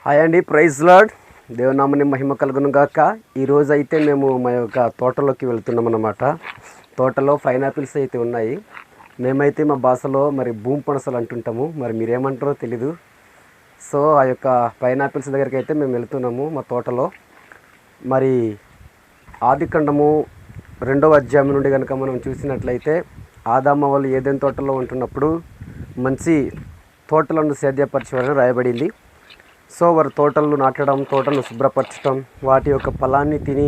Hi అండి, praise lord. దేవునామని మహిమ కలుగును గాక. ఈరోజు అయితే మేము మా యొక్క తోటలోకి వెళ్తున్నాం అన్నమాట. తోటలో పైనాపిల్స్ అయితే ఉన్నాయి. మేమైతే మా భాషలో మరి భూమి పనసలు అంటుంటాము, మరి మీరేమంటారో తెలీదు. సో ఆ యొక్క పైనాపిల్స్ దగ్గరికి అయితే మేము వెళ్తున్నాము మా తోటలో. మరి ఆదికాండము 2వ అధ్యాయం నుండి కనుక మనం చూసినట్లయితే ఆదామ వాళ్ళు ఏదైనా తోటలో ఉంటున్నప్పుడు మంచి తోటలను సేద్యపరచేవారని రాయబడింది. సో వారు తోటలు నాటడం, తోటలను శుభ్రపరచడం, వాటి యొక్క ఫలాన్ని తిని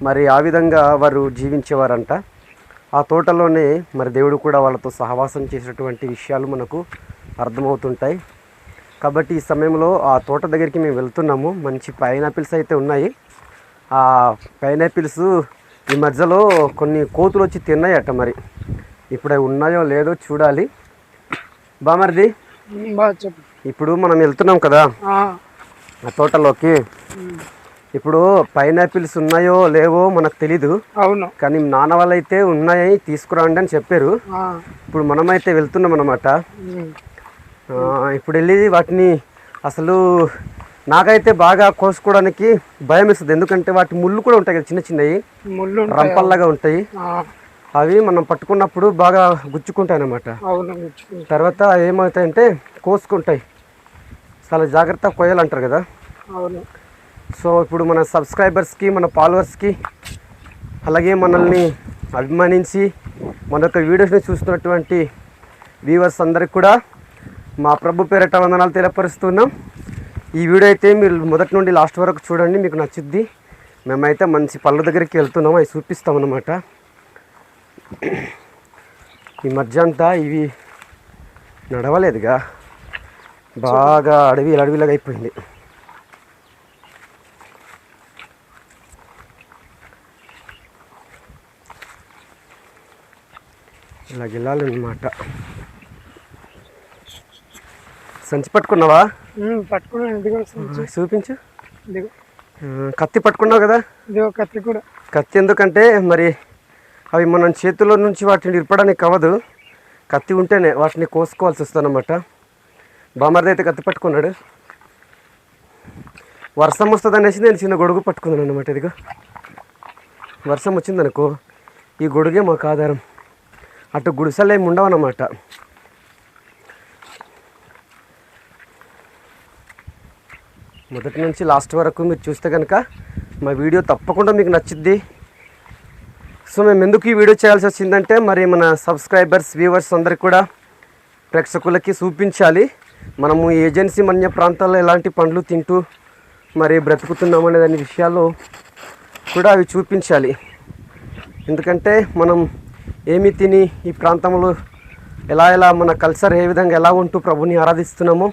మరి ఆ విధంగా వారు జీవించేవారంట. ఆ తోటలోనే మరి దేవుడు కూడా వాళ్ళతో సహవాసం చేసినటువంటి విషయాలు మనకు అర్థమవుతుంటాయి. కాబట్టి ఈ సమయంలో ఆ తోట దగ్గరికి మేము వెళ్తున్నాము. మంచి పైనాపిల్స్ అయితే ఉన్నాయి. ఆ పైనాపిల్స్ ఈ మధ్యలో కొన్ని కోతులు వచ్చి తిన్నాయట. మరి ఇప్పుడు అవి ఉన్నాయో లేదో చూడాలి. బామర్ది, ఇప్పుడు మనం వెళ్తున్నాం కదా ఆ తోటలోకి. ఇప్పుడు పైనాపిల్స్ ఉన్నాయో లేవో మనకు తెలీదు. అవును, కానీ నాన్న వాళ్ళైతే ఉన్నాయి, తీసుకురండి అని చెప్పారు. ఇప్పుడు మనమైతే వెళ్తున్నాం అన్నమాట. ఇప్పుడు వెళ్ళి వాటిని అసలు నాకైతే బాగా కోసుకోవడానికి భయం వేస్తుంది. ఎందుకంటే వాటి ముళ్ళు కూడా ఉంటాయి కదా, చిన్న చిన్నవి రంపల్లాగా ఉంటాయి. అవి మనం పట్టుకున్నప్పుడు బాగా గుచ్చుకుంటాయి అన్నమాట. తర్వాత ఏమవుతాయంటే కోసుకుంటాయి. చాలా జాగ్రత్తగా కొయ్యాలంటారు కదా. సో ఇప్పుడు మన సబ్స్క్రైబర్స్కి, మన ఫాలోవర్స్కి, అలాగే మనల్ని అభిమానించి మన యొక్క వీడియోస్ని చూస్తున్నటువంటి వ్యూవర్స్ అందరికి కూడా మా ప్రభు పేరిట వందనాలు తెలియపరుస్తున్నాం. ఈ వీడియో అయితే మీరు మొదటి నుండి లాస్ట్ వరకు చూడండి, మీకు నచ్చుద్ది. మేమైతే మంచి పళ్ళ దగ్గరికి వెళ్తున్నాం, అవి చూపిస్తామన్నమాట. ఈ మధ్య అంతా ఇవి నడవలేదుగా, బాగా అడవిలాగా అయిపోయింది. ఇలా వెళ్ళాలన్నమాట. సంచి పట్టుకున్నావా? చూపించు. కత్తి పట్టుకున్నావు కదా. కత్తి కూడా. కత్తి ఎందుకంటే మరి అవి మనం చేతుల్లో నుంచి వాటిని ఇరపడానికి అవ్వదు. కత్తి ఉంటేనే వాటిని కోసుకోవాల్సి వస్తుందన్నమాట. బామర్ది అయితే కత్తి పట్టుకున్నాడు. వర్షం వస్తుంది అనేసి నేను చిన్న గొడుగు పట్టుకున్నాను అన్నమాట. ఇదిగో వర్షం వచ్చిందనుకో ఈ గొడుగే మాకు ఆధారం. అటు గుడిసెలు ఏమి ఉండవన్నమాట. మొదటి నుంచి లాస్ట్ వరకు మీరు చూస్తే కనుక మా వీడియో తప్పకుండా మీకు నచ్చుద్ది. సో మేము ఎందుకు ఈ వీడియో చేయాల్సి వచ్చిందంటే మరి మన సబ్స్క్రైబర్స్, వ్యూవర్స్ అందరికి కూడా, ప్రేక్షకులకి చూపించాలి మనము ఏజెన్సీ మన్య ప్రాంతాల్లో ఎలాంటి పండ్లు తింటూ మరి బ్రతుకుతున్నామనే దాని విషయాల్లో కూడా అవి చూపించాలి. ఎందుకంటే మనం ఏమి తిని ఈ ప్రాంతంలో ఎలా మన కల్చర్ ఏ విధంగా ఎలా ఉంటూ ప్రభుని ఆరాధిస్తున్నామో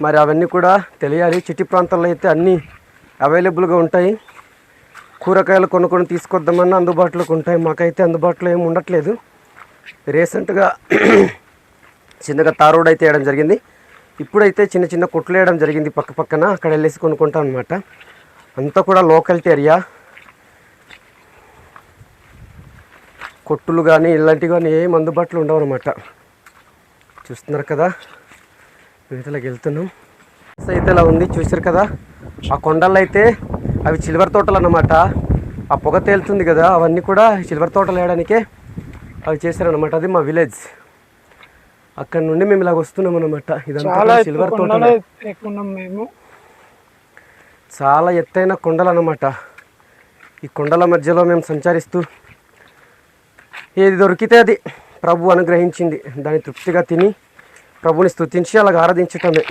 మరి అవన్నీ కూడా తెలియాలి. సిటీ ప్రాంతాల్లో అయితే అన్నీ అవైలబుల్గా ఉంటాయి. కూరగాయలు కొనుక్కొని తీసుకొద్దామన్నా అందుబాటులోకి ఉంటాయి. మాకైతే అందుబాటులో ఏమి ఉండట్లేదు. రీసెంట్గా చిన్నగా తార్ రోడ్ అయితే వేయడం జరిగింది. ఇప్పుడైతే చిన్న చిన్న కొట్లు వేయడం జరిగింది పక్కన. అక్కడ వెళ్ళేసి కొనుక్కుంటాం అనమాట. అంతా కూడా లోకల్టీ ఏరియా. కొట్టులు కానీ ఇలాంటివి కానీ ఏం అందుబాటులో ఉండవు అనమాట. చూస్తున్నారు కదా, వీటిలోకి వెళ్తున్నాం. అయితే ఇలా ఉంది, చూసారు కదా. ఆ కొండల్లో అయితే అవి చిల్వర్ తోటలు అన్నమాట. ఆ పొగ తేలుతుంది కదా, అవన్నీ కూడా చిల్వర్ తోటలు వేయడానికే అవి చేశారనమాట. అది మా విలేజ్. అక్కడ నుండి మేము ఇలాగ వస్తున్నాం అనమాట. ఇదంతా సిల్వర్ తోటలు, చాలా ఎత్తైన కొండలు అన్నమాట. ఈ కొండల మధ్యలో మేము సంచరిస్తూ ఏది దొరికితే అది ప్రభు అనుగ్రహించింది దాన్ని తృప్తిగా తిని ప్రభుని స్తుతించి అలాగ ఆరాధించటమే.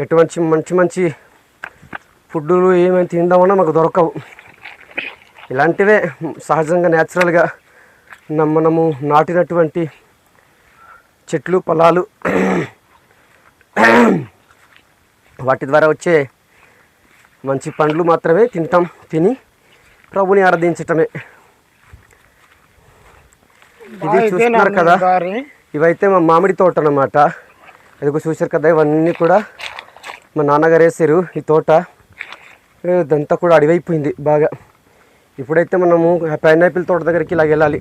ఎటువంటి మంచి ఫుడ్లు ఏమైనా తిందామన్నా మాకు దొరకవు. ఇలాంటివే సహజంగా న్యాచురల్గా మనము నాటినటువంటి చెట్లు, పొలాలు, వాటి ద్వారా వచ్చే మంచి పండ్లు మాత్రమే తిని ప్రభుని ఆరాధించటమే. ఇది చూస్తున్నారు కదా, ఇవైతే మా మామిడి తోట అన్నమాట. ఇదిగో చూసారు కదా, ఇవన్నీ కూడా మా నాన్నగారు వేసారు ఈ తోట. ఇదంతా కూడా అడివైపోయింది బాగా. ఇప్పుడైతే మనము పైనాపిల్ తోట దగ్గరికి ఇలా వెళ్ళాలి.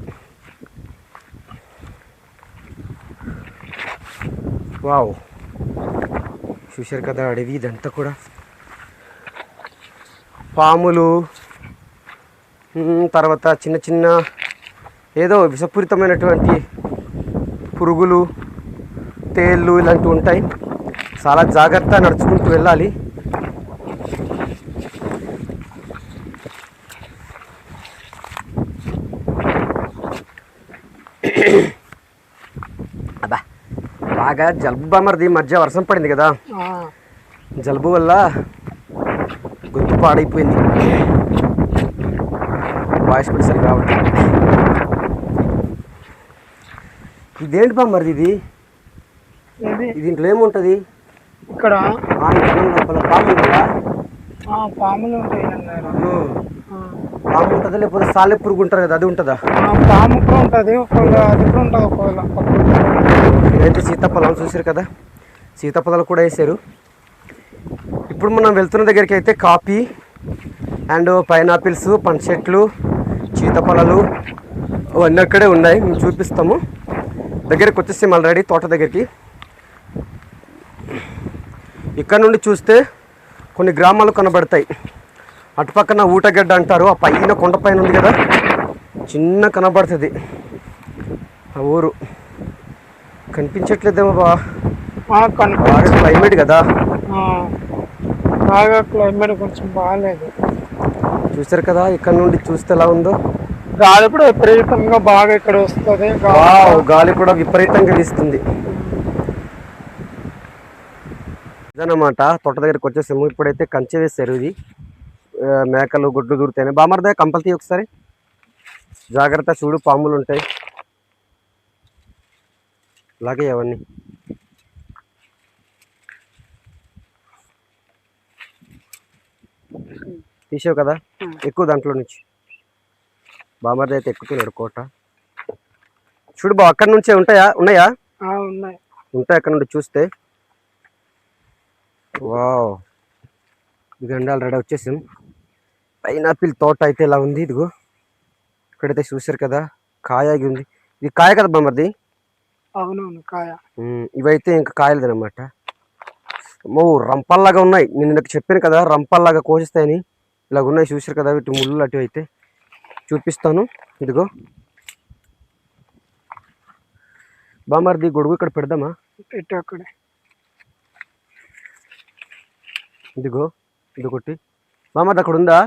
వావ్, చూశారు కదా అడవి ఇదంతా కూడా పాములు, తర్వాత చిన్న చిన్న ఏదో విషపూరితమైనటువంటి పురుగులు, తేళ్ళు ఇలాంటివి ఉంటాయి. చాలా జాగ్రత్తగా నడుచుకుంటూ వెళ్ళాలి. అబ్బా బాగా జలుబు బామర్ది, మధ్య వర్షం పడింది కదా, జలుబు వల్ల గొంతు పాడైపోయింది, వాయిస్ కూడా సరిగా రావట్లేదు. ఇదేంటి బామర్ది ఇది? దీంట్లో ఏముంటుంది? ఇక్కడ లోపల పాము ఉంటుందా? పాములు ఉంటాయి. పాము ఉంటుందా లేకపోతే సాలె పురుగు ఉంటుంది కదా, అది ఉంటుందా? పాము కూడా ఉంటుంది, అది కూడా ఉంటుంది ఒకవేళ. ఇదైతే సీతాఫలం చూసారు కదా, సీతాఫలాలు కూడా వేసారు. ఇప్పుడు మనం వెళ్తున్న దగ్గరికి అయితే కాఫీ అండ్ పైనాపిల్స్, పండ్ల చెట్లు, సీతాఫలాలు అవన్నీ అక్కడే ఉన్నాయి. మేము చూపిస్తాము. దగ్గరికి వచ్చేసాం ఆల్రెడీ తోట దగ్గరికి. ఇక్కడ నుండి చూస్తే కొన్ని గ్రామాలు కనబడతాయి. అటుపక్కన ఊటగడ్డ అంటారు, ఆ పైన కొండ పైన ఉంది కదా, చిన్న కనబడుతుంది ఆ ఊరు. కనిపించట్లేదేమో బాగా క్లైమేట్ కదా, బాగా క్లైమేట్ కొంచెం బాగాలేదు. చూసారు కదా ఇక్కడ నుండి చూస్తే ఎలా ఉందో. గాలి కూడా విపరీతంగా బాగా ఇక్కడ వస్తుంది. గాలి కూడా విపరీతంగా వీస్తుంది. ఇదన్నమాట తోట దగ్గరికి వచ్చేసాము. ఇప్పుడైతే కంచె వేసారు. ఇది మేకలు గొడ్లు దూరుతాయి. బామర్దే కంపల్తీ ఒకసారి జాగ్రత్త చూడు, పాములు ఉంటాయి. అలాగే అవన్నీ తీసావు కదా, ఎక్కువ దాంట్లో నుంచి. బామర్ది అయితే ఎక్కుతున్నాడు కోట. చూడు బా, అక్కడి నుంచే ఉన్నాయా? ఉంటాయి అక్కడ నుండి చూస్తే. వావ్, ఇదిగండి ఆల్రెడీ వచ్చేసాం. పైనాపిల్ తోట అయితే ఇలా ఉంది. ఇదిగో ఇక్కడైతే చూసారు కదా, కాయ ఉంది. ఇది కాయ కదా బామర్ది? అవునవును కాయ. ఇవైతే ఇంకా కాయలేదనమాట. రంపల్లాగా ఉన్నాయి. నేను నాకు చెప్పాను కదా రంపల్లాగా కోసిస్తాయని. ఇలాగ ఉన్నాయి చూసారు కదా, వీటి ముళ్ళు అటు అయితే చూపిస్తాను. ఇదిగో బామర్ది గొడుగు ఇక్కడ పెడదామా? అక్కడే ఇదిగో ఇదొకటి. బామర్ది అక్కడ ఉందా?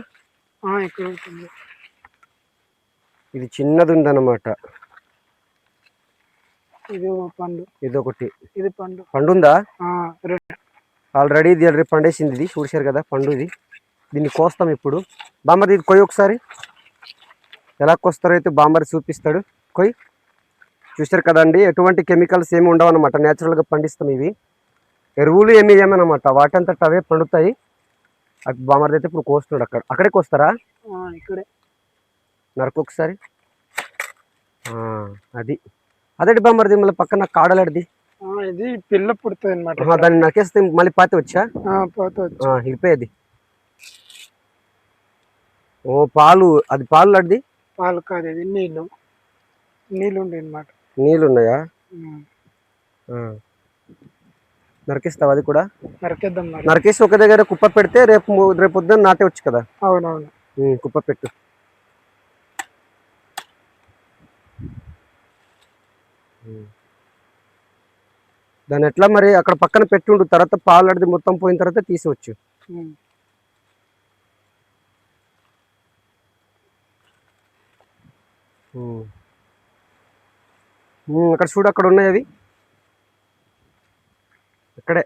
ఇది చిన్నది ఉందన్నమాట. ఇదొకటి. పండు ఉందా? ఆల్రెడీ ఇది రేపు పండేసింది. ఇది చూసారు కదా పండు. ఇది దీన్ని కోస్తాం ఇప్పుడు. బామర్ది ఇది కొయ్యి ఒకసారి. ఎలా కోస్తారో అయితే బామర్ది చూపిస్తాడు. కొయ్యి. చూసారు కదండి, ఎటువంటి కెమికల్స్ ఏమి ఉండవు అనమాట. న్యాచురల్గా పండిస్తాం. ఇవి ఎరువులు ఏమి ఏమన్నమాట, వాటంతట అవే పండుతాయి. అవి బామర్ది అయితే ఇప్పుడు కోస్తున్నాడు. అక్కడే కోస్తారా? ఇక్కడే నరకు ఒకసారి. అది అదేంటి బామర్ది మళ్ళీ పక్కన కాడలాడిది? ఇది పిల్ల పుడుతుంది అనమాట. దాన్ని నరికేస్తే మళ్ళీ పాతి వచ్చా వెళ్ళిపోయేది. ఓ పాలు, అది పాలు లాంటిది? పాలు కాదు, అది నీళ్ళు ఉండే అనమాట. నీళ్ళు ఉన్నాయా? నరికిస్తావు అది కూడా? నరికేద్దాం. నరికేసి ఒక దగ్గర కుప్ప పెడితే రేపు పొద్దున్న నాటేవచ్చు కదా. అవునవును, కుప్ప పెట్టు. దాన్ని ఎట్లా మరి అక్కడ పక్కన పెట్టుండు, తర్వాత పాలు అడిది మొత్తం పోయిన తర్వాత తీసివచ్చు. అక్కడ చూడు, అక్కడ ఉన్నాయి అవి. ఇక్కడే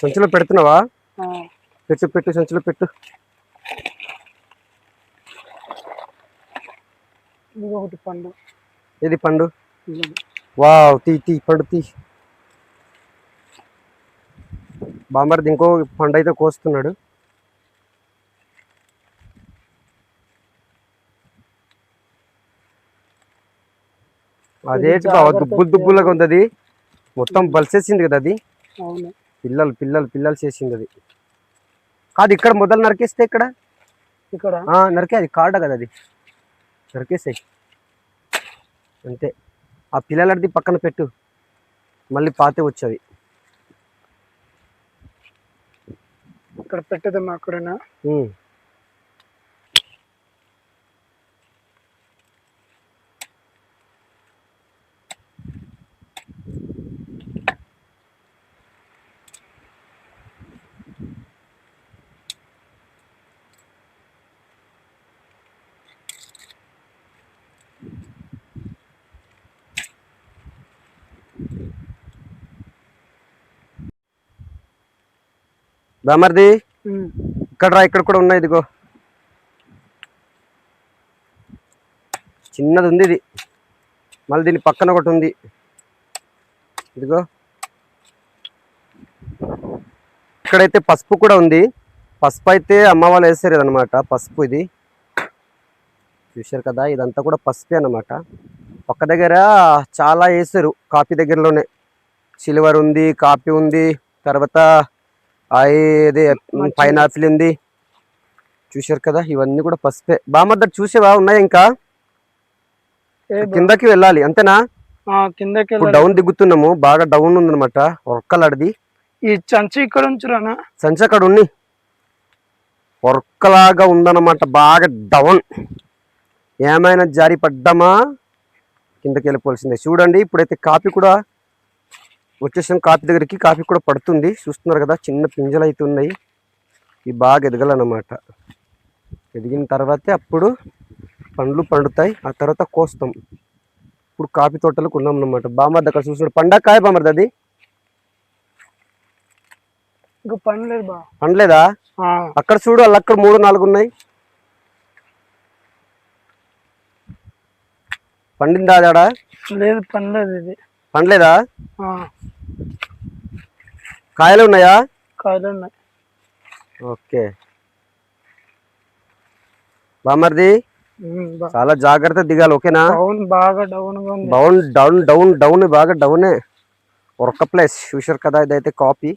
సంచిలో పెడుతున్నావా? పెట్టు సంచిలో పెట్టు. పండు. ఏది పండు? వావ్, తీ పండు తీ. బామర్ది ఇంకో పండు అయితే కోస్తున్నాడు. అదేంటి బావ దుబ్బులుగా ఉంది అది, మొత్తం బలిసేసింది కదా అది. పిల్లలు చేసింది అది కాదు. ఇక్కడ మొదలు నరికేస్తే ఇక్కడ ఇక్కడ నరికే, అది కాడ కదా, అది నరికేసాయి అంతే. ఆ పిల్లలది పక్కన పెట్టు, మళ్ళీ పాతే వచ్చేవి. ఇక్కడ పెట్టదమ్మా అక్కడనా. బామర్ది ఇక్కడ రా, ఇక్కడ కూడా ఉన్నాయి, ఇదిగో చిన్నది ఉంది ఇది. మళ్ళీ దీని పక్కన ఒకటి ఉంది, ఇదిగో. ఇక్కడైతే పసుపు కూడా ఉంది. పసుపు అయితే అమ్మ వాళ్ళు వేసారు అనమాట. పసుపు ఇది చూశారు కదా, ఇదంతా కూడా పసుపే అనమాట. పక్క దగ్గర చాలా వేసారు, కాఫీ దగ్గరలోనే. సిల్వర్ ఉంది, కాఫీ ఉంది, తర్వాత ఇది పైనాపిల్ ఉంది. చూశారు కదా, ఇవన్నీ కూడా పసుపే. బామర్ద చూసేవా ఉన్నాయి ఇంకా? కిందకి వెళ్ళాలి అంతేనా? కిందకి డౌన్ దిగుతున్నాము, బాగా డౌన్ ఉందన్నమాట. ఒక్కలాడిది ఈ సంచి ఇక్కడ ఉంచురానా? సంచి అక్కడ ఉంది, ఒక్కలాగా ఉందన్నమాట, బాగా డౌన్. ఏమైనా జారి పడ్డామా కిందకి వెళ్ళిపోవాల్సిందే. చూడండి, ఇప్పుడైతే కాఫీ కూడా వచ్చేసాం కాఫీ దగ్గరికి. కాఫీ కూడా పడుతుంది, చూస్తున్నారు కదా, చిన్న పింజలు అయితే ఉన్నాయి. ఇవి బాగా ఎదగాలన్నమాట. ఎదిగిన తర్వాతే అప్పుడు పండ్లు పండుతాయి, ఆ తర్వాత కోస్తాం. ఇప్పుడు కాఫీ తోటలకు ఉన్నాం అన్నమాట. బామర్ది అక్కడ చూస్తున్నాడు, పండకాయ బామర్ది అది ఇంకా పండలేదు బా. పండలేదా? అక్కడ చూడు, వాళ్ళు అక్కడ 3, 4 ఉన్నాయి. పండిందా అదాడా? లేదు, పండలేదు. ఇది పండలేదా? కాయలు ఉన్నాయా? కాయలు ఉన్నాయి. ఓకే బామర్ది, చాలా జాగ్రత్త దిగాలి, ఓకేనా? బాగా డౌన్ గా ఉంది. డౌన్ డౌన్ డౌన్ బాగా డౌనే. ఒక్క ప్లేస్ చూశారు కదా, ఇదైతే కాఫీ.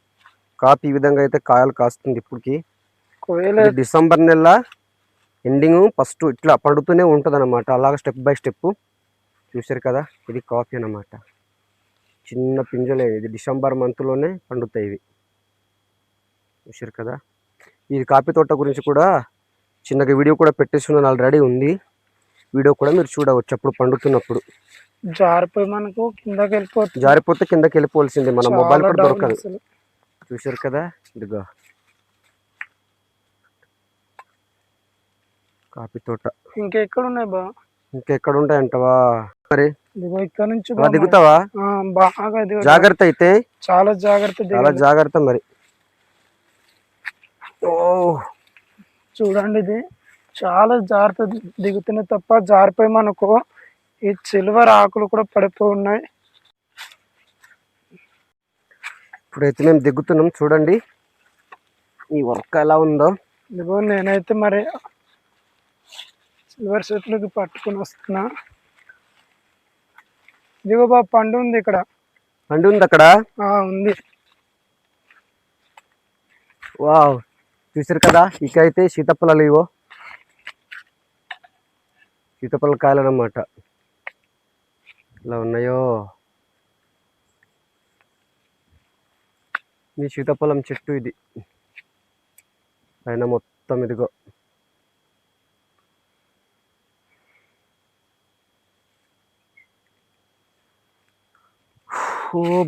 కాఫీ ఈ విధంగా అయితే కాయలు కాస్తుంది. ఇప్పటికి డిసెంబర్ నెల ఎండింగ్ ఫస్ట్ ఇట్లా పండుతూనే ఉంటుంది అనమాట, అలాగ స్టెప్ బై స్టెప్. చూశారు కదా, ఇది కాఫీ అన్నమాట. చిన్న పింజలే, ఇది డిసెంబర్ మంత్లోనే పండుతాయి ఇవి. చూశారు కదా, ఈ కాఫీ తోట గురించి కూడా చిన్నగా వీడియో కూడా పెట్టేస్తున్నాను, ఆల్రెడీ ఉంది వీడియో కూడా, మీరు చూడవచ్చు. అప్పుడు పండుతున్నప్పుడు జారిపోయి మనకు కిందకి వెళ్ళిపోతుంది. జారిపోతే కిందకి వెళ్ళిపోవాల్సిందే, మన మొబైల్ కూడా దొరకదు. చూశారు కదా, ఇదిగో కాఫీ తోట. ఇంకెక్కడ ఉన్నాయి బా? ఇంకెక్కడ ఉంటాయంటవా మరి? ఇక్కడ నుంచి దిగుతావా? బాగా జాగ్రత్త అయితే, చాలా జాగ్రత్త, చాలా జాగ్రత్త మరి. ఓ చూడండి, ఇది చాలా జాగ్రత్త దిగుతున్నాయి తప్ప జారిపోయి మనకు ఈ సిల్వర్ ఆకులు కూడా పడిపోయి ఉన్నాయి. ఇప్పుడైతే మేము దిగుతున్నాం, చూడండి ఈ వర్క్ ఎలా ఉందో. ఇదిగో నేనైతే మరి సిల్వర్ చెట్లకి పట్టుకుని వస్తున్నా. ఇదిగో బాబు, పండు ఉంది ఇక్కడ. పండు ఉంది అక్కడ? ఉంది. వావ్, చూసారు కదా, ఇక అయితే సీతాఫలాలు, ఇవో సీతాఫల కాయలు అన్నమాట. ఇలా ఉన్నాయో ఈ సీతాఫలం చెట్టు. ఇది పైన మొత్తం ఇదిగో.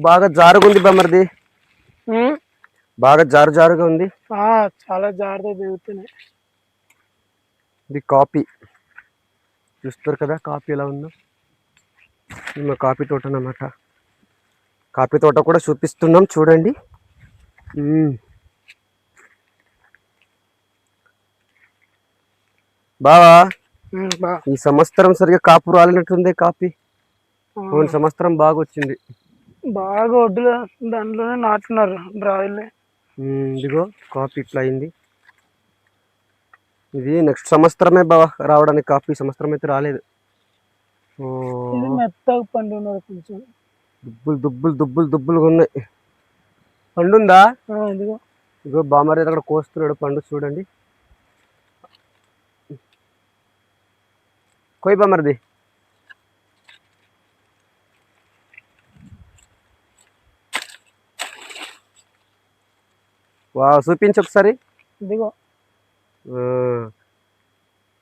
బాగా జారుగుంది బామర్ది, బాగా జారుగా ఉంది. చాలా జాగ్రత్త దిగుతున్నాయి. ఇది కాఫీ, చూస్తారు కదా కాఫీ ఎలా ఉందో. మా కాఫీ తోట అన్నమాట. కాఫీ తోట కూడా చూపిస్తున్నాం, చూడండి. బావా, ఈ సంవత్సరం సరిగా కాపు రాలినట్టుంది కాఫీ. పోయిన సంవత్సరం బాగా వచ్చింది, బాగా ఒడ్డులో దాంట్లోనే నాటున్నారు రాయలే. ఇదిగో కాఫీ ఇట్లా అయింది. ఇది నెక్స్ట్ సంవత్సరమే బాగా రావడానికి కాఫీ, సంవత్సరం అయితే రాలేదు. మెత్తగా పండు ఉన్నది, కొంచెం దుబ్బులుగా ఉన్నాయి. పండుందా? ఇదిగో ఇదిగో బామర్ది అక్కడ కోస్తున్నాడు పండు, చూడండి. కొయ్ బామర్ది. వావ్, చూపించు ఒకసారి. ఇదిగో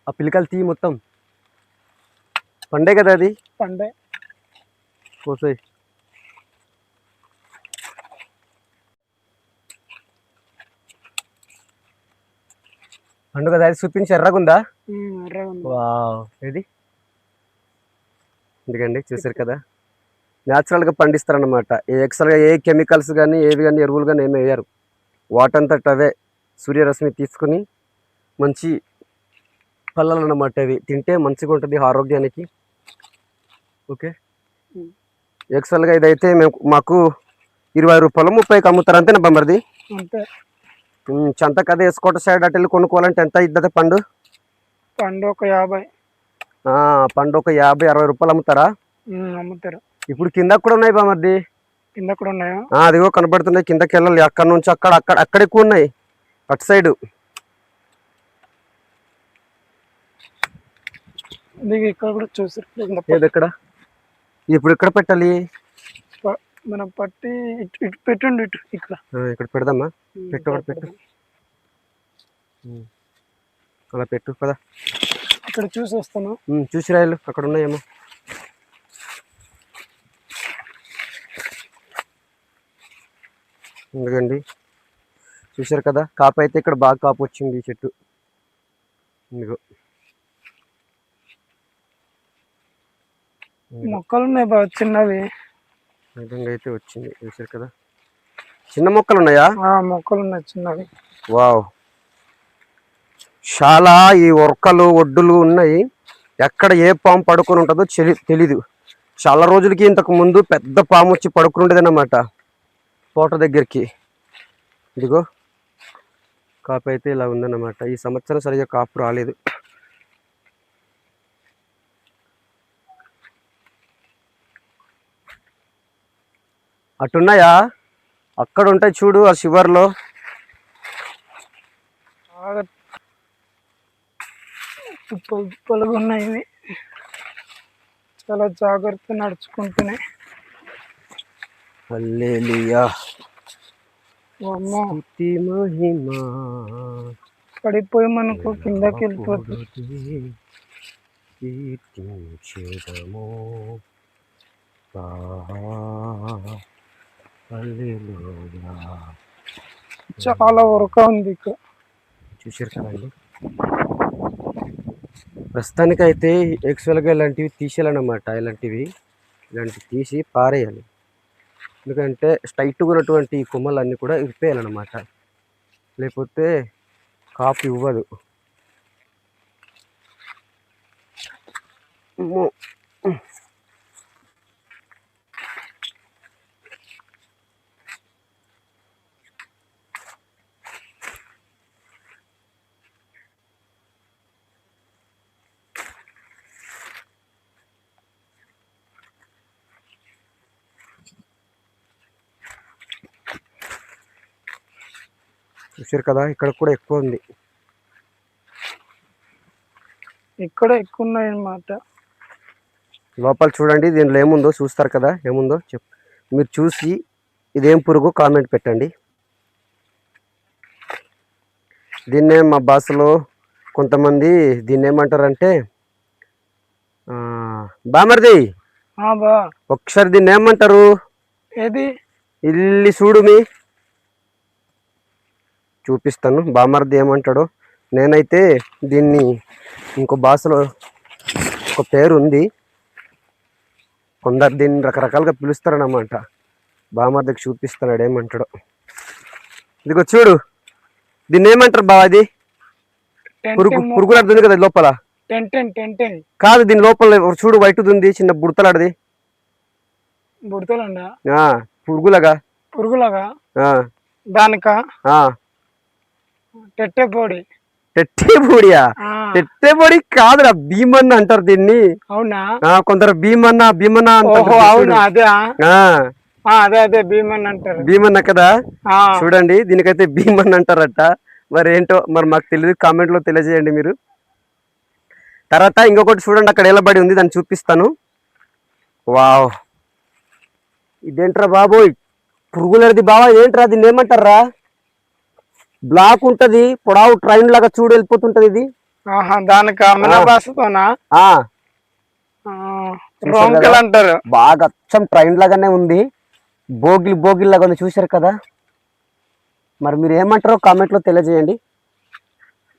ఆ పిల్లకలు తీ మొత్తం. పండే కదా అది. పండే. కోసాయి. పండు కదా అది, చూపించి. ఎర్రగుందా? వావ్, ఏది ఎందుకండి చూసారు కదా, న్యాచురల్గా పండిస్తారనమాట. ఎక్స్ట్రాగా ఏ కెమికల్స్ కానీ ఏవి కానీ ఎరువులు కానీ ఏమి వేయరు. వాటంతట అవే సూర్యరశ్మి తీసుకుని మంచి పళ్ళలు అన్నమాట. అవి తింటే మంచిగా ఉంటుంది ఆరోగ్యానికి. ఓకే, ఎక్స్ట్రాగా ఇదైతే మాకు 20 రూపాయలు 30కి అమ్ముతారు. అంతేనా బామ్మర్ది? అంతే. చంతకద వేసుకోట సైడ్ అటు వెళ్ళి కొనుక్కోవాలంటే ఎంత ఇద్దతే పండు? పండు ఒక 50. పండు ఒక 50-60 రూపాయలు అమ్ముతారా? అమ్ముతారు. ఇప్పుడు కింద కూడా ఉన్నాయి బామ్మర్ది. కింద కూడా ఉన్నాయా? అదిగో కనబడుతున్నాయి. కిందకి వెళ్ళాలి. అక్కడ నుంచి అక్కడ ఎక్కువ ఉన్నాయి అటు సైడు. ఇక్కడ కూడా చూసారు. ఏది ఎక్కడ? ఇప్పుడు ఇక్కడ పెట్టాలి. మనం పట్టి ఇటు పెట్టండి. ఇక్కడ పెడదామా? పెట్టు. అలా పెట్టు కదా. ఇక్కడ చూసి వస్తాను. చూసి రాయలు అక్కడ ఉన్నాయేమో. ఎందుకండి చూసారు కదా, కాపు అయితే ఇక్కడ బాగా కాపు వచ్చింది ఈ చెట్టు. ఇందుకో మొక్కలు ఉన్నాయి బాగా చిన్నవి. విధంగా అయితే వచ్చింది. చూసారు కదా, చిన్న మొక్కలు ఉన్నాయా? మొక్కలు ఉన్నాయి చిన్నవి. వావ్, చాలా ఈ ఒరకలు ఒడ్డులు ఉన్నాయి. ఎక్కడ ఏ పాము పడుకొని ఉంటుందో తెలీదు. చాలా రోజులకి ఇంతకు ముందు పెద్ద పాము వచ్చి పడుకుని ఉండేది అన్నమాట తోట దగ్గరికి. ఇదిగో కాపు అయితే ఇలా ఉందన్నమాట. ఈ సంవత్సరం సరిగ్గా కాపు రాలేదు. అటున్నాయా? అక్కడ ఉంటాయి చూడు, ఆ శివర్లో. తుప్పలుగా ఉన్నాయి ఇవి. చాలా జాగ్రత్త నడుచుకుంటున్నాయి. హల్లెలూయా, మహిమా. పడిపోయి మనకు కిందకి వెళ్ళిపోతుంది. చాలా వరక ఉంది ఇక్కడ. చూసారు కదండి, ప్రస్తుతానికైతే యాక్చువల్గా ఇలాంటివి తీసేయాలన్నమాట. ఇలాంటివి తీసి పారేయాలి. ఎందుకంటే స్ట్రైట్గా ఉన్నటువంటి కొమ్మలన్నీ కూడా ఇరిపేయాలన్నమాట. లేకపోతే కాపు ఇవ్వదు. చూసారు కదా, ఇక్కడ కూడా ఎక్కువ ఉంది. ఇక్కడ ఎక్కువ ఉన్నాయి అన్నమాట. లోపల చూడండి, దీనిలో ఏముందో చూస్తారు కదా. ఏముందో మీరు చూసి ఇదేం పురుగు కామెంట్ పెట్టండి. దీన్నే మా భాషలో కొంతమంది దీన్ని ఏమంటారంటే, బామర్ది ఒకసారి దీన్ని ఏమంటారు? ఏది? ఇల్లి చూడు, మీ చూపిస్తాను బామర్ది ఏమంటాడో. నేనైతే దీన్ని ఇంకో భాషలో ఒక పేరు ఉంది, కొందరు దీన్ని రకరకాలుగా పిలుస్తారన్నమాట. బామర్దికి చూపిస్తున్నాడు ఏమంటాడో. ఇదిగో చూడు, దీన్ని ఏమంటారు బావ? అది పురుగులు అడుతుంది కదా లోపల. కాదు, దీని లోపల చూడు వైట్ ఉంది, చిన్న బుడతలాడది. పురుగులగా దానికా? టెట్టేపొడియా? టెట్టేపొడి కాదురా, భీమన్న అంటారు దీన్ని. అవునా? కొందరు భీమన్న అంటారు. అదే భీమన్న అంటారు. భీమన్న కదా. చూడండి, దీనికైతే భీమన్న అంటారట. మరి ఏంటో మరి మాకు తెలియదు, కామెంట్ లో తెలియజేయండి మీరు. తర్వాత ఇంకొకటి చూడండి, అక్కడ నిలబడి ఉంది, దాన్ని చూపిస్తాను. వావ్, ఇదేంట్రా బాబోయ్, పురుగులది బావా, ఏంట్రా దీన్ని ఏమంటారా? బ్లాక్ ఉంటది, పొడవు ట్రైన్ లాగా చూడు వెళ్ళిపోతుంటది ఇది. ఆహా, దానికి మన భాషతోనా? ఆ రోంకలు అంటారు. బాగా అచ్చం ట్రైన్ లాగానే ఉంది, బోగిల్ బోగిల్ లాగా ఉంది, చూశారు కదా. మరి మీరు ఏమంటారో కామెంట్ లో తెలియజేయండి.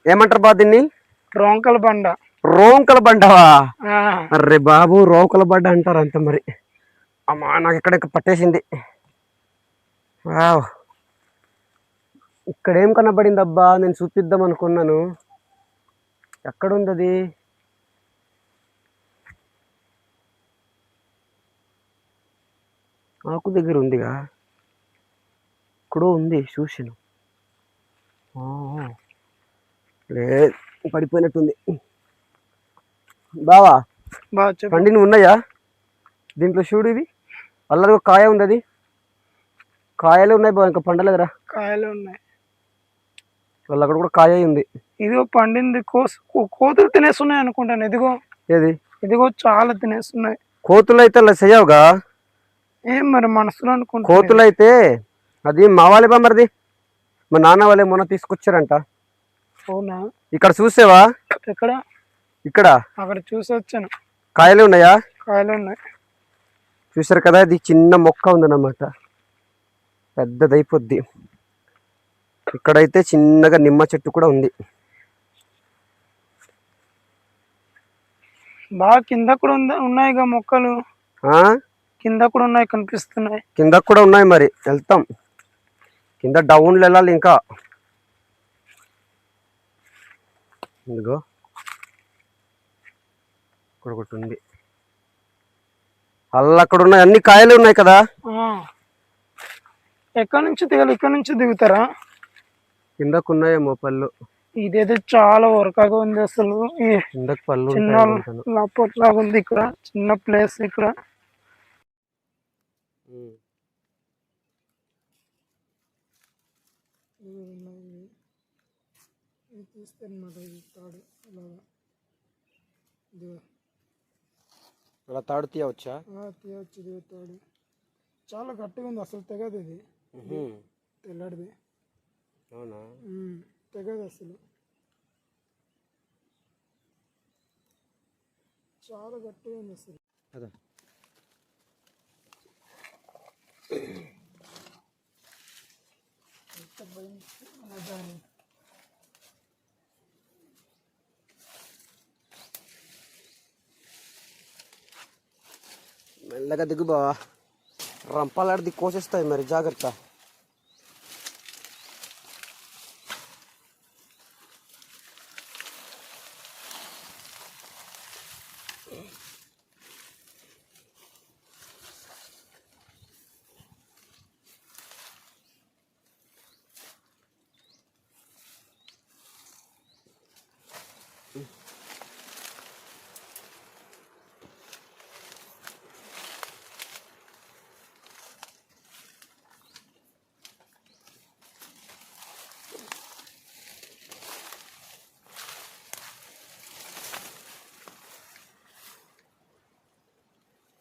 ఏమంటారు బా దీన్ని? రోంకల బండ. రోంకల బండవా? అర్రే బాబు, రోంకల బండ అంటారు అంత. మరి అమ్మా, నాకు ఎక్కడ పట్టేసింది. వావ్, ఇక్కడ ఏం కనబడింది అబ్బా, నేను చూపిద్దాం అనుకున్నాను. ఎక్కడుంది అది? ఆకు దగ్గర ఉందిగా, ఇక్కడో ఉంది, చూసాను. లేదు, పడిపోయినట్టుంది. బావా, పండిని ఉన్నాయా దీంట్లో? చూడు, ఇవి అల్లరి ఒక కాయ ఉంది, అది కాయలే ఉన్నాయి బావ, ఇంకా పండలేదురా. కాయలు ఉన్నాయి, వాళ్ళ అక్కడ కూడా కాయ ఉంది. ఇదిగో పండింది. కోతులు తినేస్తున్నాయి అనుకుంటాను. ఇదిగో, ఏది? ఇదిగో చాలా తినేస్తున్నాయి. కోతులు అయితే అలా చెయ్యవుగా? ఏం మరి మనసులో అనుకుంటా. కోతులు అయితే అది మా వాళ్ళే బా, మరిది మా నాన్న వాళ్ళే మొన్న తీసుకొచ్చారంట. అవునా? ఇక్కడ చూసావా? ఎక్కడ? ఇక్కడ, అక్కడ చూసి వచ్చాను. కాయలే ఉన్నాయా? కాయలు ఉన్నాయి. చూసారు కదా, ఇది చిన్న మొక్క ఉందన్నమాట, పెద్దదైపోద్ది. ఇక్కడైతే చిన్నగా నిమ్మ చెట్టు కూడా ఉంది. బాగా కింద కూడా ఉన్నాయిగా మొక్కలు. కింద కూడా ఉన్నాయి, కనిపిస్తున్నాయి. కింద కూడా ఉన్నాయి, మరి వెళ్తాం కింద, డౌన్లో వెళ్ళాలి ఇంకా. ఇదిగో ఇక్కడ ఒకటి ఉంది, అల్ల అక్కడ ఉన్నాయి, అన్ని కాయలు ఉన్నాయి కదా. ఎక్కడి నుంచి దిగాలి? ఇక్కడ నుంచి దిగుతారా? కిందకున్నాయేమో పళ్ళు. ఇదైతే చాలా వరకగా ఉంది అసలు. కిందకు పళ్ళు చిన్న లాగా ఉంది, ఇక్కడ చిన్న ప్లేస్. ఇక్కడ తాడు తీయవచ్చా? తీయవచ్చు. తాడు చాలా గట్టిగా ఉంది, అసలు తెగదు. ఇది తెల్లడిది. అవునా? తెగదు అసలు, చాలా గట్టిగా ఉంది అసలు. మెల్లగా దిగు బావా, రంపాలాడిది కోసేస్తాయి, మరి జాగ్రత్త.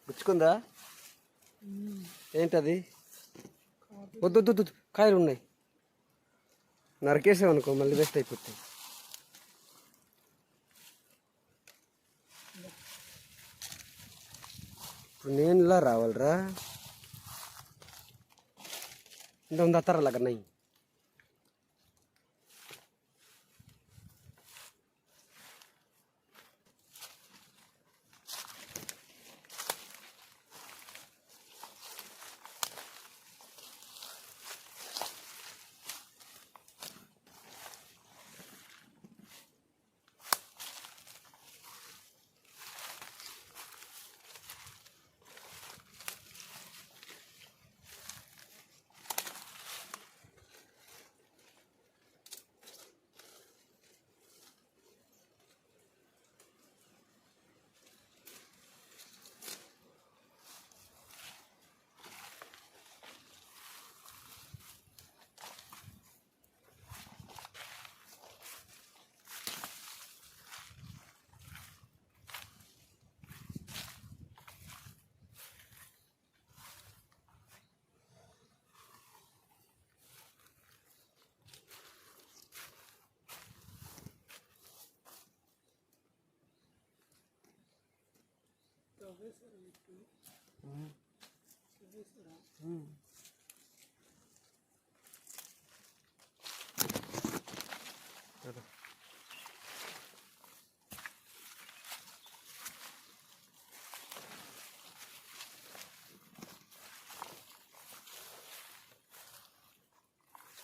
గుచ్చుకుందా? ఏంటది? వద్దు వద్దు వద్దు, కాయలు ఉన్నాయి, నరికేసామనుకో మళ్ళీ వేస్ట్ అయిపోతాయి. ఇప్పుడు నేను ఇలా రావాలరా? ఇంత ఉంది అత్తరలాగా నై.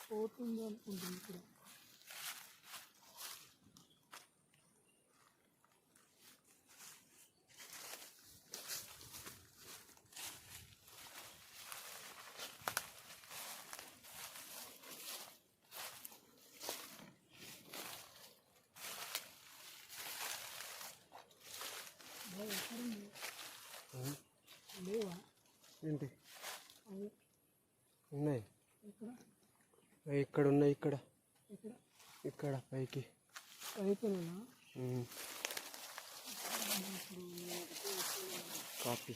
పోతుంది అనుకుంటుంది ఇక్కడ. లేవా ఏంటి అవి ఉన్నాయి? ఇక్కడ ఇక్కడ ఉన్నాయి, ఇక్కడ ఇక్కడ ఇక్కడ పైకి. అయిపోయినా కాపీ.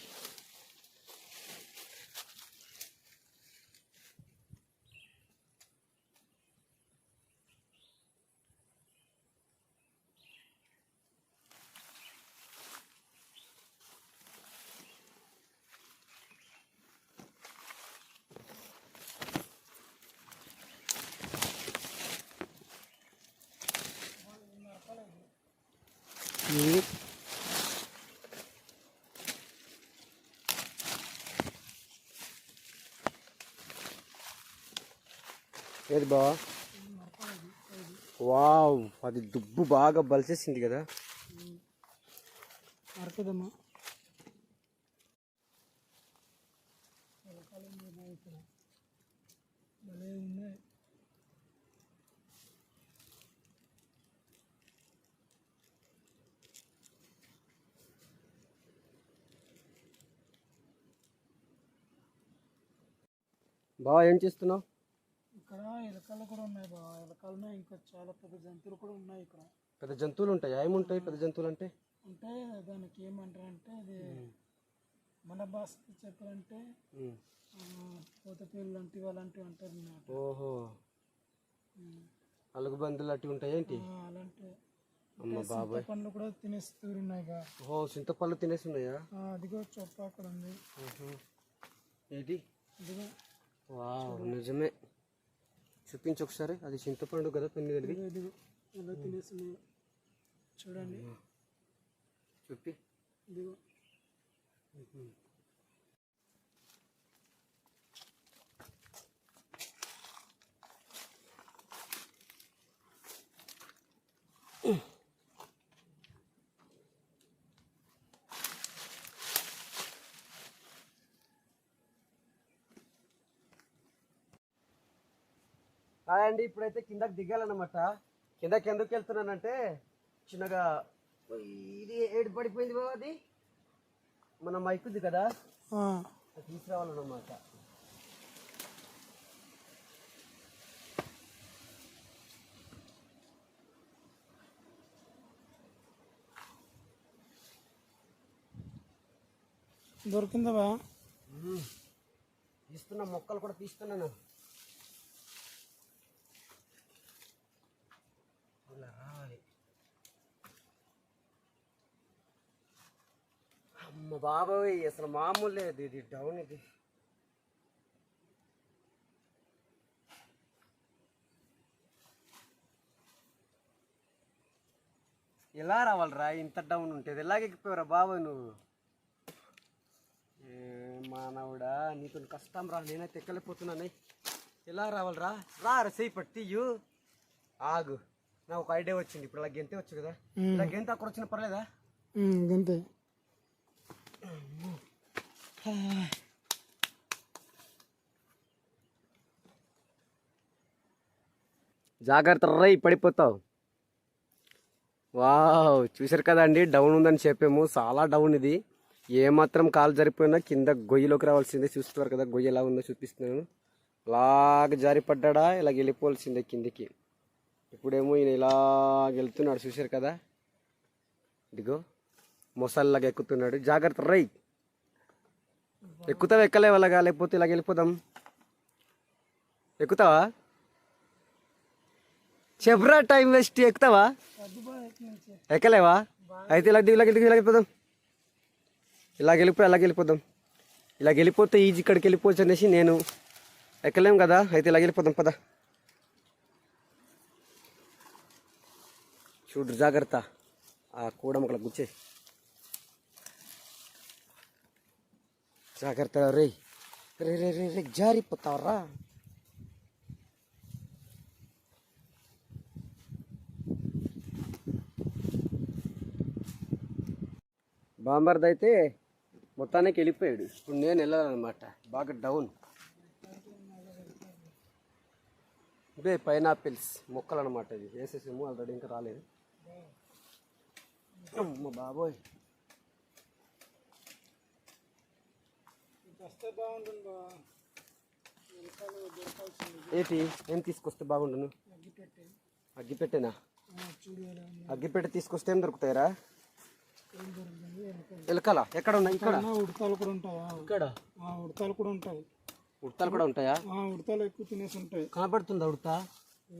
ఏది బావా? వావ్, అది దుబ్బు బాగా బలిసేసింది కదా. నరకదమ్మా. భలే ఉన్నాయి. బావా ఏం చేస్తున్నావు? ఇక్కడ ఎలకలు కూడా ఉన్నాయి బాబా. ఎలకలు ఇంకా చాలా పెద్ద జంతువులు కూడా ఉన్నాయి ఇక్కడ. పెద్ద జంతువులు ఉంటాయి? ఏముంటాయి పెద్ద జంతువులు అంటే? అంటే దానికి ఏమంటారు అంటే అది మన భాష చెప్పాలంటే పోతపేలు లాంటివి అలాంటివి అంటారు అన్నమాట. ఓహో, అలుగుబందులు అట్టి ఉంటాయి ఏంటి? అలాంటి అమ్మ బాబాయ్, పండ్లు కూడా తినేస్తున్నాయి. ఓహో, చింతపళ్ళు తినేస్తున్నాయా? అదిగో చొప్ప అక్కడ ఉంది. ఏంటి? అదిగో వావ్, నిజమే. చూపించు ఒకసారి. అది చింతపండు కదా తినేది. ఇదిగో ఎలా తినేస్తున్నాయి చూడండి. చూపి. ఇదిగో అండి, ఇప్పుడైతే కిందకి దిగాలన్నమాట. కిందకి ఎందుకు వెళ్తున్నానంటే చిన్నగా ఇది ఏడు పడిపోయింది బాబు. అది మన మైకుది కదా, అది తీసుకురావాలన్నమాట. దొరికిందా? తీస్తున్నా, మొక్కలు కూడా తీస్తున్నాను. రావాలి. అమ్మ బాబాయ్, అసలు మామూలు లేదు ఇది. డౌన్ ఇది. ఎలా రావాలరా ఇంత డౌన్ ఉంటుంది? ఎలాగ ఎక్కిపోయారా బాబాయ్ నువ్వు? మానవుడా, నీతో కష్టం రా. నేనైతే ఎక్కలేకపోతున్నాను. ఎలా రావాలరా? రా రసై పట్టియు. ఆగు, నాకు ఒక ఐడియా వచ్చింది. ఇప్పుడు ఇలా గెంతే వచ్చు కదా, ఇలా గెంత అక్కడ వచ్చిన పర్లేదా? గంతే. జాగ్రత్త రై, పడిపోతావు. వావ్, చూసారు కదా అండి, డౌన్ ఉందని చెప్పాము. చాలా డౌన్ ఇది. ఏమాత్రం కాలు జరిపోయినా కింద గొయ్యిలోకి రావాల్సిందే. చూస్తున్నారు కదా గొయ్యి ఎలా ఉందో చూపిస్తున్నాను. ఇలాగ జారి పడ్డా ఇలాగ వెళ్ళిపోవాల్సిందే కిందికి. ఇప్పుడేమో ఈయన ఇలా వెళ్తున్నాడు. చూసారు కదా, ఇదిగో మొసల్లాగా ఎక్కుతున్నాడు. జాగ్రత్త రై. ఎక్కుతావా? ఎక్కలేవు అలాగా, లేకపోతే ఇలాగ వెళ్ళిపోదాం. ఎక్కుతావా? చెప్పరా, టైం వేస్ట్. ఎక్కుతావా? ఎక్కలేవా? అయితే ఇలా దిగు, ఇలా దిగు, ఇలా వెళ్ళిపోదాం. ఇలాగ వెళ్ళిపోదాం. ఇలాగ వెళ్ళిపోతే ఈజీ ఇక్కడికి వెళ్ళిపోవచ్చు అనేసి నేను ఎక్కలేం కదా, అయితే ఇలాగ వెళ్ళిపోదాం పద. చూడు జాగ్రత్త, ఆ కూడా ఒకళ్ళ గుచ్చే జాగ్రత్త. రే రే రే రే రే జారిపోతావరా. బాంబర్ది అయితే మొత్తానికి వెళ్ళిపోయాడు. ఇప్పుడు నేను వెళ్ళాలన్నమాట, బాగా డౌన్. ఇవే పైనాపిల్స్ మొక్కలు అనమాట. ఇది వేసేసాము ఆల్రెడీ, ఇంకా రాలేదు. అమ్మ బాబోయ్, ఏంటి ఏం తీసుకొస్తే బాగుండును? అగ్గిపెట్టేనా? అగ్గిపెట్టె తీసుకొస్తే ఏం దొరుకుతాయిరా? ఎలకల ఎక్కడ ఉన్నాయి? ఇక్కడ ఉడతలు కూడా ఉంటాయా? ఇక్కడ ఉడతలు కూడా ఉంటాయి. ఉడతలు కూడా ఉంటాయా? ఉడతలు ఎక్కువ తినేసి ఉంటాయి. కనపడుతుందా ఉడత?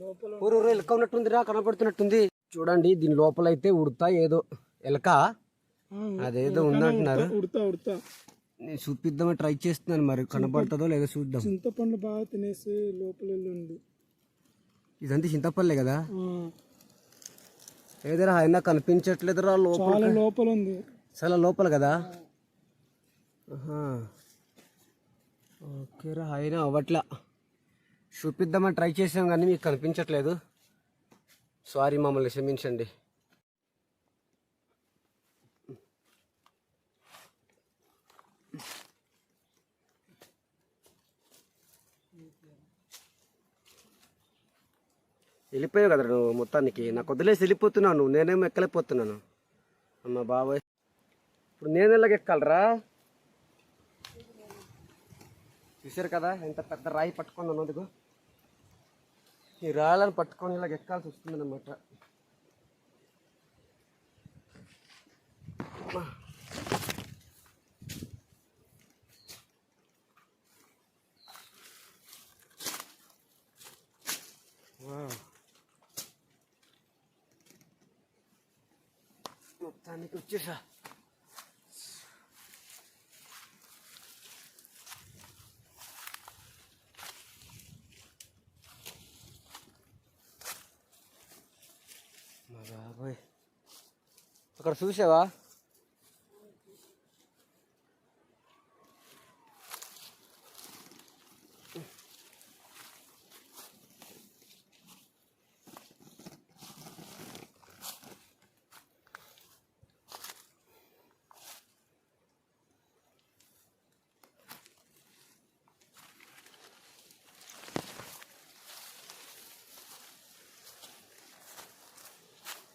లోపల ఊరు ఎలక ఉన్నట్టుందిరా, కనపడుతున్నట్టుంది. చూడండి దీని లోపల అయితే ఉడత ఏదో ఎలక అదేదో ఉందంటున్నారు. ఉడత నేను చూపిద్దామని ట్రై చేస్తున్నాను, మరి కనబడుతుందో లేదో చూద్దాం. చింతపండు బాగా తినేసి లోపల ఉంది. ఇదంతా చింతపల్లే కదా? ఏదైనా అయినా కనిపించట్లేదురా, లోపల లోపల ఉంది. చాలా లోపల కదా? ఓకేరా, అయినా అవ్వట్లా. చూపిద్దామని ట్రై చేసాం కానీ మీకు కనిపించట్లేదు. సారీ, మమ్మల్ని క్షమించండి. వెళ్ళిపోయావు కదా నువ్వు మొత్తానికి, నాకు వదిలేసి వెళ్ళిపోతున్నాను. నేనేమో ఎక్కలేకపోతున్నాను. అమ్మ బాబాయ్, ఇప్పుడు నేను ఎలాగ ఎక్కాలరా? చూసారు కదా ఎంత పెద్ద రాయి పట్టుకొని ఉన్నదిగో. ఈ రాళ్ళని పట్టుకొని ఇలాగ ఎక్కాల్సి వస్తుంది అన్నమాట. మొత్తానికి వచ్చేసా. మా బాబాయ్, అక్కడ చూసావా?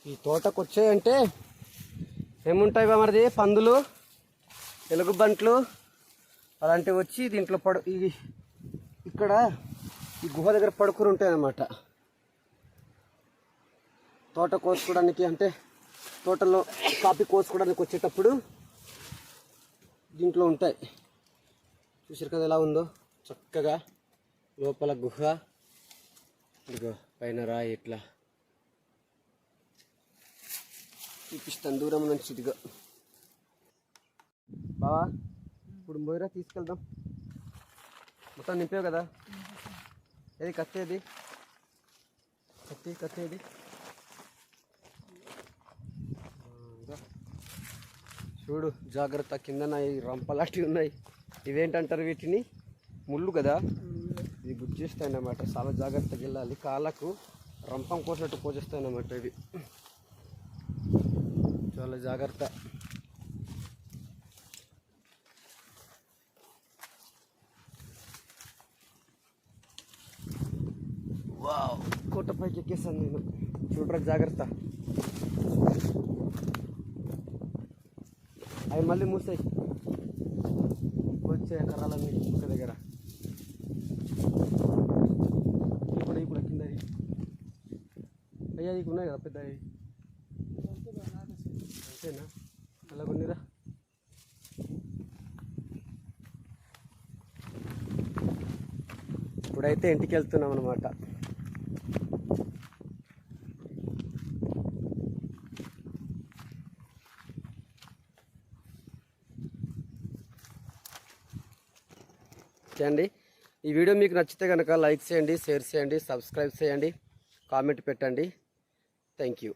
ఈ తోటకు వచ్చాయంటే ఏముంటాయి మరిది? పందులు, ఎలుగుబంట్లు అలాంటివి వచ్చి దీంట్లో ఇక్కడ ఈ గుహ దగ్గర పడుకుని ఉంటాయి అన్నమాట. తోట కోసుకోవడానికి, అంటే తోటలో కాపీ కోసుకోవడానికి వచ్చేటప్పుడు దీంట్లో ఉంటాయి. చూసారు కదా ఎలా ఉందో చక్కగా. లోపల గుహ, ఇదిగో పైన రాయి ఇట్లా చూపిస్తాను దూరం నుంచి. ఇదిగో బావా, ఇప్పుడు మొయిరా తీసుకెళ్దాం. మొత్తం నింపావు కదా? ఏది కత్తేది? కత్తేది చూడు, జాగ్రత్త. కింద రంపలాంటివి ఉన్నాయి. ఇవేంటంటారు వీటిని? ముళ్ళు కదా, ఇవి గుర్తిస్తాయి అన్నమాట. చాలా జాగ్రత్తగా వెళ్ళాలి. కాళ్ళకు రంపం కోసినట్టు కోసేస్తాయి అన్నమాట ఇవి. చాలా జాగ్రత్త. వావ్, కోటపైకి ఎక్కేసాను నేను. చూడరా జాగ్రత్త. అవి మళ్ళీ మూసాయి వచ్చే కర్రాలన్నీ ఒక దగ్గర. ఇప్పుడు కింద అయ్యా ఇవి ఉన్నాయి కదా పెద్ద. అంతేనా? అలా కొన్నిరా. ఇప్పుడైతే ఇంటికి వెళ్తున్నాం అనమాట. ఓకే అండి, ఈ వీడియో మీకు నచ్చితే కనుక లైక్ చేయండి, షేర్ చేయండి, సబ్స్క్రైబ్ చేయండి, కామెంట్ పెట్టండి. Thank you.